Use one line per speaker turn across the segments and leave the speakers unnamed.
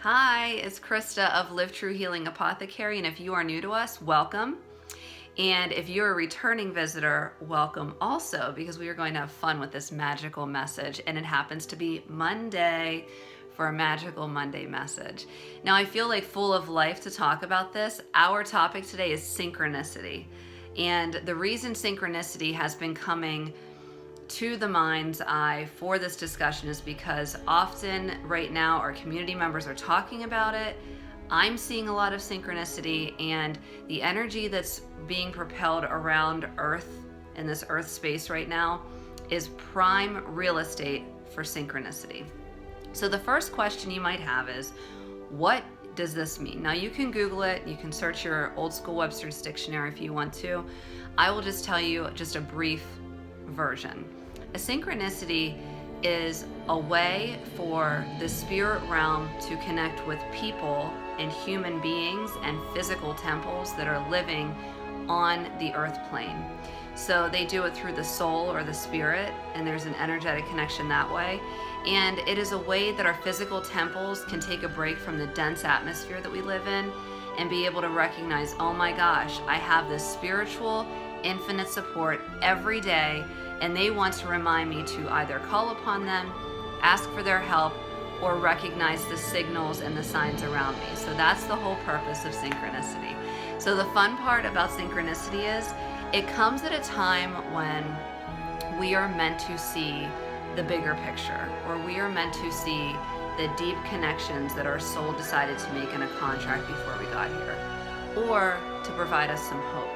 Hi, it's Krista of Live True Healing Apothecary, and if you are new to us, welcome. And if you're a returning visitor, welcome also, because we are going to have fun with this magical message, and it happens to be Monday for a magical Monday message. Now, I feel like full of life to talk about this. Our topic today is synchronicity, and the reason synchronicity has been coming to the mind's eye for this discussion is because often right now our community members are talking about it. I'm seeing a lot of synchronicity, and the energy that's being propelled around Earth in this Earth space right now is prime real estate for synchronicity. So the first question you might have is, what does this mean? Now you can Google it, you can search your old school Webster's dictionary if you want to. I will just tell you just a brief version. A synchronicity is a way for the spirit realm to connect with people and human beings and physical temples that are living on the earth plane. So they do it through the soul or the spirit, and there's an energetic connection that way. And it is a way that our physical temples can take a break from the dense atmosphere that we live in and be able to recognize, oh my gosh, I have this spiritual, infinite support every day, and they want to remind me to either call upon them, ask for their help, or recognize the signals and the signs around me. So that's the whole purpose of synchronicity. So the fun part about synchronicity is it comes at a time when we are meant to see the bigger picture, or we are meant to see the deep connections that our soul decided to make in a contract before we got here, or to provide us some hope.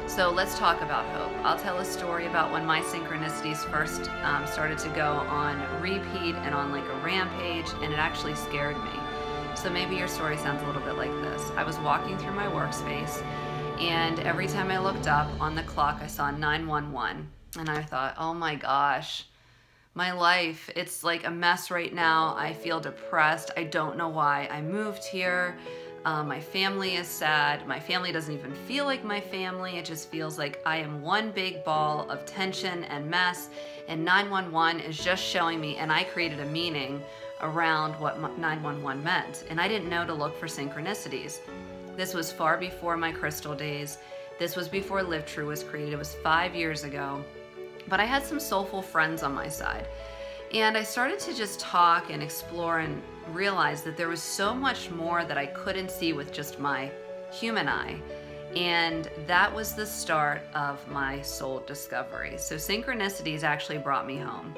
So let's talk about hope. I'll tell a story about when my synchronicities first started to go on repeat and on like a rampage, and it actually scared me. So maybe your story sounds a little bit like this. I was walking through my workspace, and every time I looked up on the clock, I saw 911. And I thought, oh my gosh, my life, it's like a mess right now. I feel depressed. I don't know why I moved here. My family is sad. My family doesn't even feel like my family. It just feels like I am one big ball of tension and mess. And 911 is just showing me, and I created a meaning around what 911 meant. And I didn't know to look for synchronicities. This was far before my crystal days. This was before Live True was created. It was 5 years ago. But I had some soulful friends on my side. And I started to just talk and explore and realize that there was so much more that I couldn't see with just my human eye. And that was the start of my soul discovery. So synchronicities actually brought me home.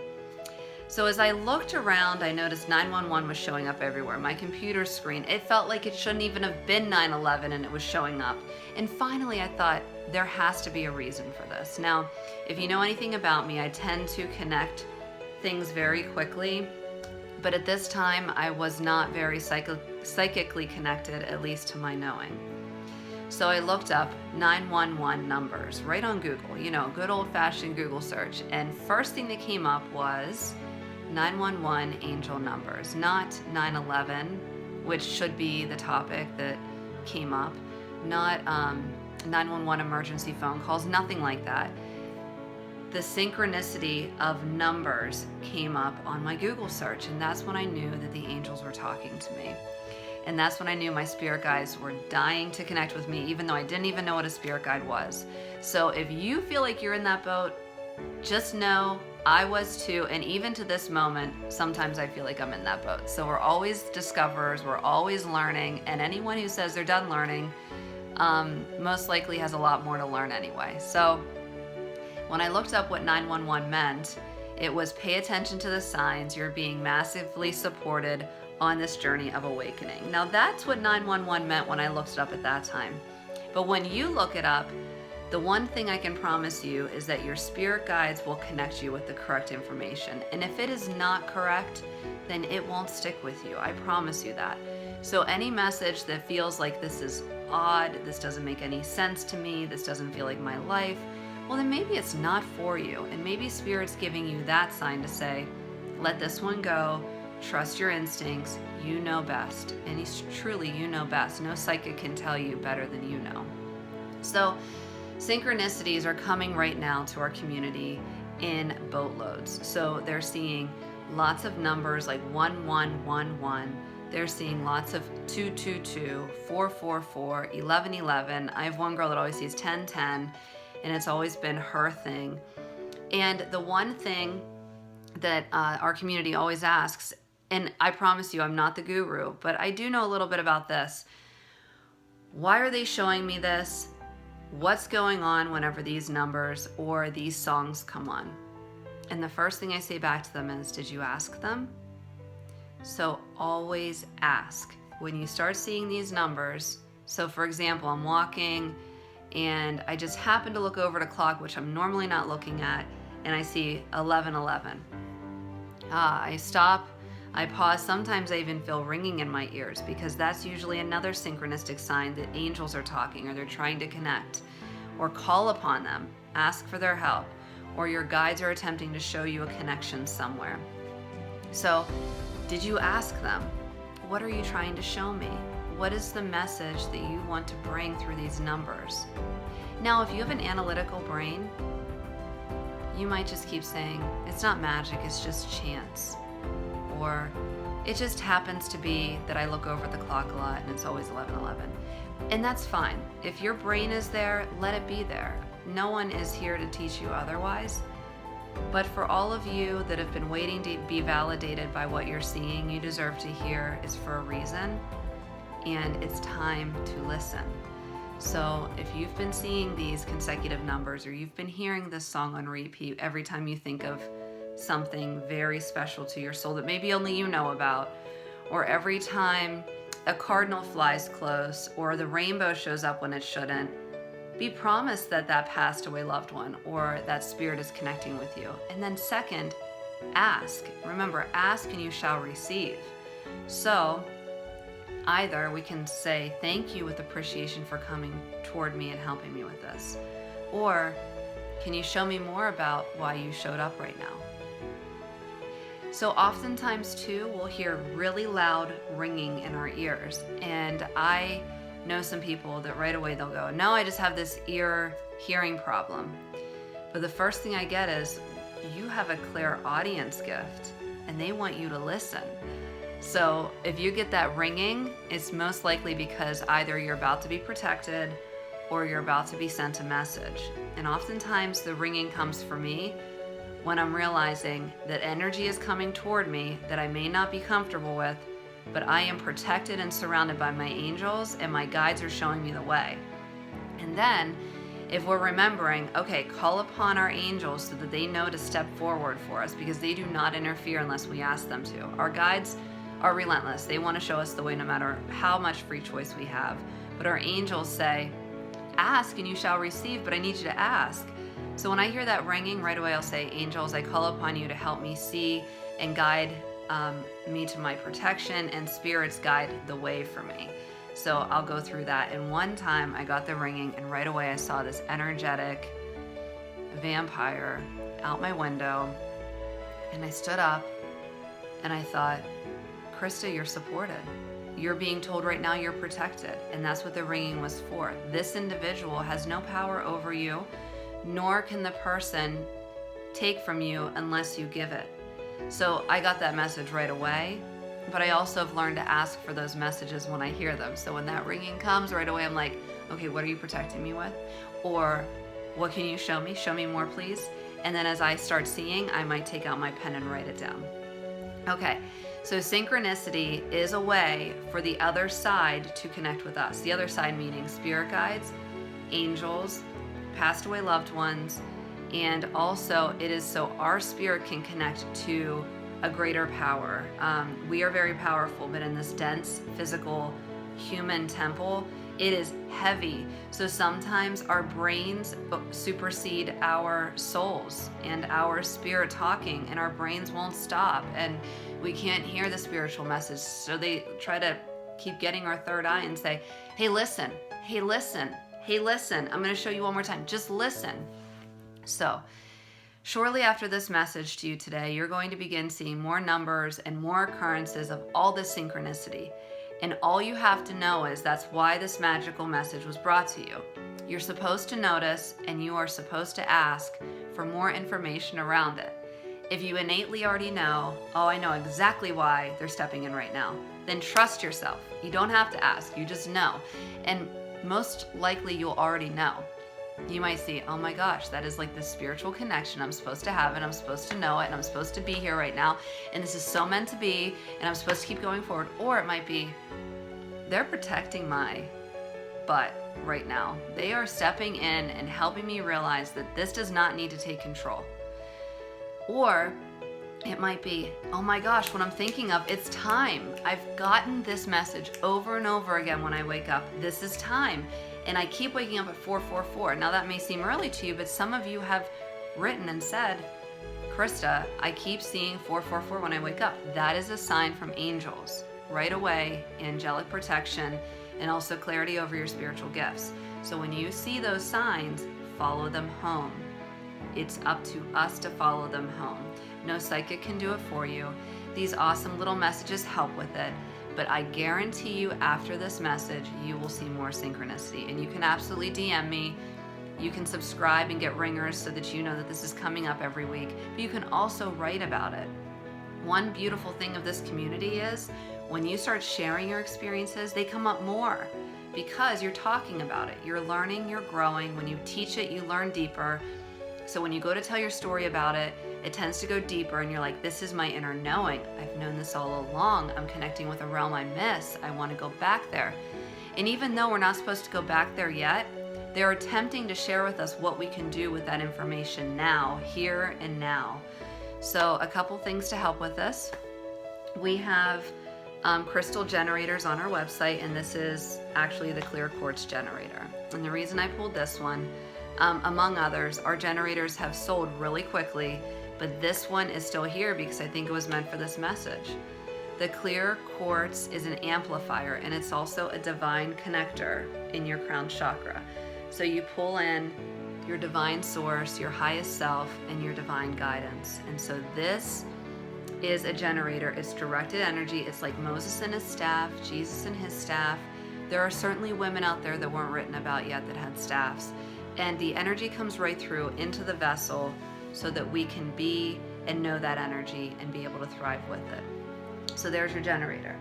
So as I looked around, I noticed 911 was showing up everywhere. My computer screen, it felt like it shouldn't even have been 9/11, and it was showing up. And finally I thought, there has to be a reason for this. Now, if you know anything about me, I tend to connect things very quickly, but at this time I was not very psychically connected, at least to my knowing. So I looked up 911 numbers right on Google, good old-fashioned Google search, and first thing that came up was 911 angel numbers, not 9/11, which should be the topic that came up, not 911 emergency phone calls, nothing like that. The synchronicity of numbers came up on my Google search, and that's when I knew that the angels were talking to me. And that's when I knew my spirit guides were dying to connect with me, even though I didn't even know what a spirit guide was. So if you feel like you're in that boat, just know I was too, and even to this moment, sometimes I feel like I'm in that boat. So we're always discoverers, we're always learning, and anyone who says they're done learning most likely has a lot more to learn anyway. So when I looked up what 911 meant, it was pay attention to the signs. You're being massively supported on this journey of awakening. Now that's what 911 meant when I looked it up at that time. But when you look it up, the one thing I can promise you is that your spirit guides will connect you with the correct information. And if it is not correct, then it won't stick with you. I promise you that. So any message that feels like this is odd, this doesn't make any sense to me, this doesn't feel like my life, well then maybe it's not for you. And maybe Spirit's giving you that sign to say, let this one go, trust your instincts, you know best. And truly, you know best. No psychic can tell you better than you know. So synchronicities are coming right now to our community in boatloads. So they're seeing lots of numbers like 1111, They're seeing lots of 222, 444, 1111. I have one girl that always sees 1010, and it's always been her thing. And the one thing that our community always asks, and I promise you I'm not the guru, but I do know a little bit about this. Why are they showing me this? What's going on whenever these numbers or these songs come on? And the first thing I say back to them is, did you ask them? So always ask. When you start seeing these numbers, so for example, I'm walking and I just happen to look over at a clock, which I'm normally not looking at, and I see 11:11. I stop, I pause. Sometimes I even feel ringing in my ears, because that's usually another synchronistic sign that angels are talking, or they're trying to connect, or call upon them, ask for their help, or your guides are attempting to show you a connection somewhere. So, did you ask them? What are you trying to show me? What is the message that you want to bring through these numbers? Now, if you have an analytical brain, you might just keep saying, it's not magic, it's just chance. Or it just happens to be that I look over at the clock a lot and it's always 11:11. And that's fine. If your brain is there, let it be there. No one is here to teach you otherwise. But for all of you that have been waiting to be validated by what you're seeing, you deserve to hear is for a reason, and it's time to listen. So if you've been seeing these consecutive numbers, or you've been hearing this song on repeat every time you think of something very special to your soul that maybe only you know about, or every time a cardinal flies close or the rainbow shows up when it shouldn't, be promised that that passed away loved one or that spirit is connecting with you. And then second, ask. Remember, ask and you shall receive. So either we can say thank you with appreciation for coming toward me and helping me with this, or can you show me more about why you showed up right now? So oftentimes too, we'll hear really loud ringing in our ears, and I know some people that right away they'll go, no, I just have this ear hearing problem. But the first thing I get is, you have a clear audience gift and they want you to listen. So if you get that ringing, it's most likely because either you're about to be protected or you're about to be sent a message. And oftentimes the ringing comes for me when I'm realizing that energy is coming toward me that I may not be comfortable with, but I am protected and surrounded by my angels, and my guides are showing me the way. And then if we're remembering, okay, call upon our angels so that they know to step forward for us, because they do not interfere unless we ask them to. Our guides are relentless. They want to show us the way no matter how much free choice we have. But our angels say, ask and you shall receive, but I need you to ask. So when I hear that ringing, right away I'll say, angels, I call upon you to help me see and guide me to my protection, and spirits guide the way for me. So I'll go through that. And one time I got the ringing and right away I saw this energetic vampire out my window, and I stood up and I thought, Krista, you're supported. You're being told right now you're protected, and that's what the ringing was for. This individual has no power over you, nor can the person take from you unless you give it. So I got that message right away, but I also have learned to ask for those messages when I hear them. So when that ringing comes, right away I'm like, okay, what are you protecting me with? Or what can you show me? Show me more, please. And then as I start seeing, I might take out my pen and write it down. Okay, so synchronicity is a way for the other side to connect with us. The other side meaning spirit guides, angels, passed away loved ones, and also it is so our spirit can connect to a greater power. We are very powerful, but in this dense, physical, human temple, it is heavy. So sometimes our brains supersede our souls and our spirit talking, and our brains won't stop, and we can't hear the spiritual message. So they try to keep getting our third eye and say, hey, listen, hey, listen, hey, listen. I'm going to show you one more time. Just listen. So shortly after this message to you today, you're going to begin seeing more numbers and more occurrences of all this synchronicity. And all you have to know is that's why this magical message was brought to you. You're supposed to notice, and you are supposed to ask for more information around it. If you innately already know, oh, I know exactly why they're stepping in right now, then trust yourself. You don't have to ask, you just know. And most likely you'll already know. You might see, oh my gosh, that is like the spiritual connection I'm supposed to have, and I'm supposed to know it, and I'm supposed to be here right now, and this is so meant to be, and I'm supposed to keep going forward. Or it might be, they're protecting my butt right now. They are stepping in and helping me realize that this does not need to take control. Or it might be, oh my gosh, what I'm thinking of, it's time. I've gotten this message over and over again when I wake up. This is time. And I keep waking up at 444. Now that may seem early to you, but some of you have written and said, Krista, I keep seeing 444 when I wake up. That is a sign from angels. Right away, angelic protection, and also clarity over your spiritual gifts. So when you see those signs, follow them home. It's up to us to follow them home. No psychic can do it for you. These awesome little messages help with it. But I guarantee you after this message, you will see more synchronicity. And you can absolutely DM me. You can subscribe and get ringers so that you know that this is coming up every week. But you can also write about it. One beautiful thing of this community is when you start sharing your experiences, they come up more because you're talking about it. You're learning, you're growing. When you teach it, you learn deeper. So when you go to tell your story about it, it tends to go deeper and you're like, this is my inner knowing. I've known this all along. I'm connecting with a realm I miss. I want to go back there. And even though we're not supposed to go back there yet, they're attempting to share with us what we can do with that information now, here and now. So a couple things to help with this. We have crystal generators on our website, and this is actually the clear quartz generator. And the reason I pulled this one, among others, our generators have sold really quickly, but this one is still here because I think it was meant for this message. The clear quartz is an amplifier, and it's also a divine connector in your crown chakra. So you pull in your divine source, your highest self, and your divine guidance. And so this is a generator. It's directed energy. It's like Moses and his staff, Jesus and his staff. There are certainly women out there that weren't written about yet that had staffs. And the energy comes right through into the vessel so that we can be and know that energy and be able to thrive with it. So there's your generator.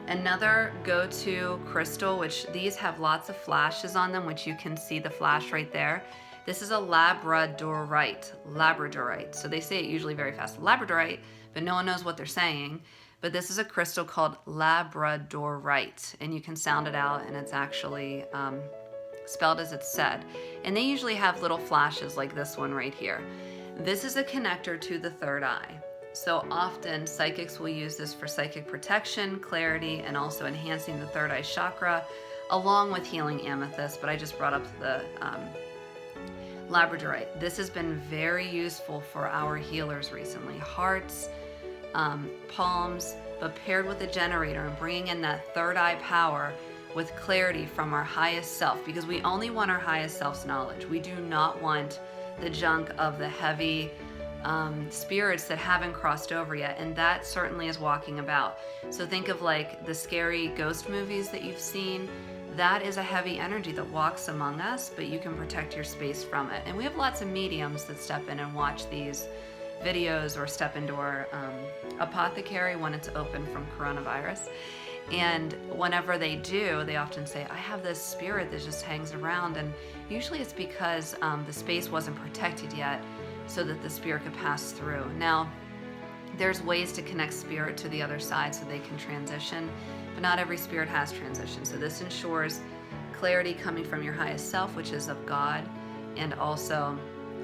Another go-to crystal, which these have lots of flashes on them, which you can see the flash right there. This is a labradorite. So they say it usually very fast, labradorite, but no one knows what they're saying. But this is a crystal called labradorite, and you can sound it out, and it's actually spelled as it's said. And they usually have little flashes like this one right here. This is a connector to the third eye. So often psychics will use this for psychic protection, clarity, and also enhancing the third eye chakra, along with healing amethyst. But I just brought up the labradorite. This has been very useful for our healers recently. Hearts, palms, but paired with a generator and bringing in that third eye power with clarity from our highest self, because we only want our highest self's knowledge. We do not want the junk of the heavy spirits that haven't crossed over yet, and that certainly is walking about. So think of like the scary ghost movies that you've seen. That is a heavy energy that walks among us, but you can protect your space from it. And we have lots of mediums that step in and watch these videos or step into our apothecary when it's open from coronavirus. And whenever they do, they often say, I have this spirit that just hangs around. And usually it's because the space wasn't protected yet so that the spirit could pass through. Now, there's ways to connect spirit to the other side so they can transition, but not every spirit has transition. So this ensures clarity coming from your highest self, which is of God, and also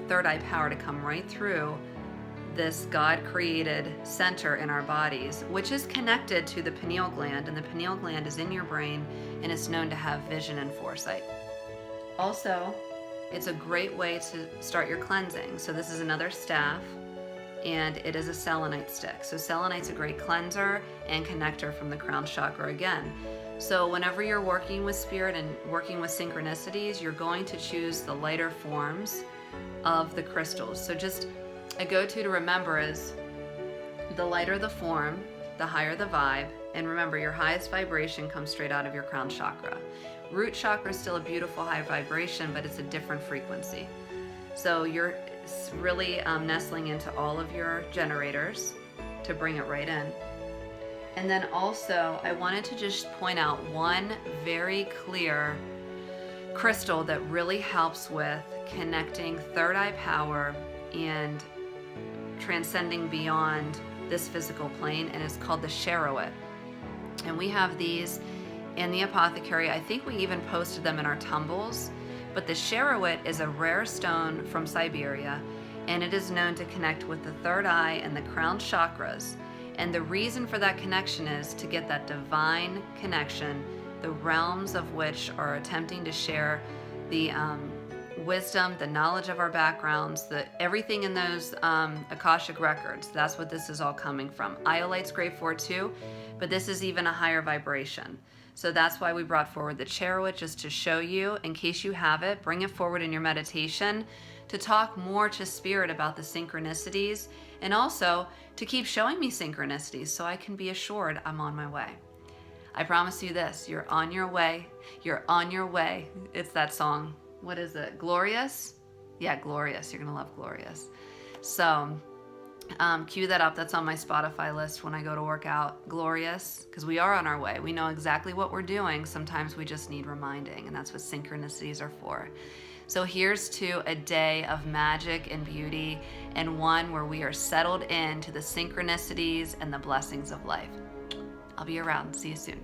third eye power to come right through this God-created center in our bodies, which is connected to the pineal gland, and the pineal gland is in your brain, and it's known to have vision and foresight. Also, it's a great way to start your cleansing. So this is another staff, and it is a selenite stick. So selenite's a great cleanser and connector from the crown chakra again. So whenever you're working with spirit and working with synchronicities, you're going to choose the lighter forms of the crystals. So just a go-to to remember is the lighter the form, the higher the vibe. And remember, your highest vibration comes straight out of your crown chakra. Root chakra is still a beautiful high vibration, but it's a different frequency. So you're really nestling into all of your generators to bring it right in. And then also, I wanted to just point out one very clear crystal that really helps with connecting third eye power and transcending beyond this physical plane, and it's called the Cheruit. And we have these in the apothecary. I think we even posted them in our tumbles. But the Cheruit is a rare stone from Siberia, and it is known to connect with the third eye and the crown chakras. And the reason for that connection is to get that divine connection, the realms of which are attempting to share the wisdom, the knowledge of our backgrounds, everything in those Akashic records. That's what this is all coming from. Iolite's great for it too, but this is even a higher vibration. So that's why we brought forward the Cheruit, just to show you, in case you have it, bring it forward in your meditation to talk more to Spirit about the synchronicities, and also to keep showing me synchronicities so I can be assured I'm on my way. I promise you this, you're on your way. You're on your way. It's that song. What is it? Glorious? Yeah, Glorious. You're going to love Glorious. So cue that up. That's on my Spotify list when I go to work out. Glorious, because we are on our way. We know exactly what we're doing. Sometimes we just need reminding, and that's what synchronicities are for. So here's to a day of magic and beauty, and one where we are settled into the synchronicities and the blessings of life. I'll be around. See you soon.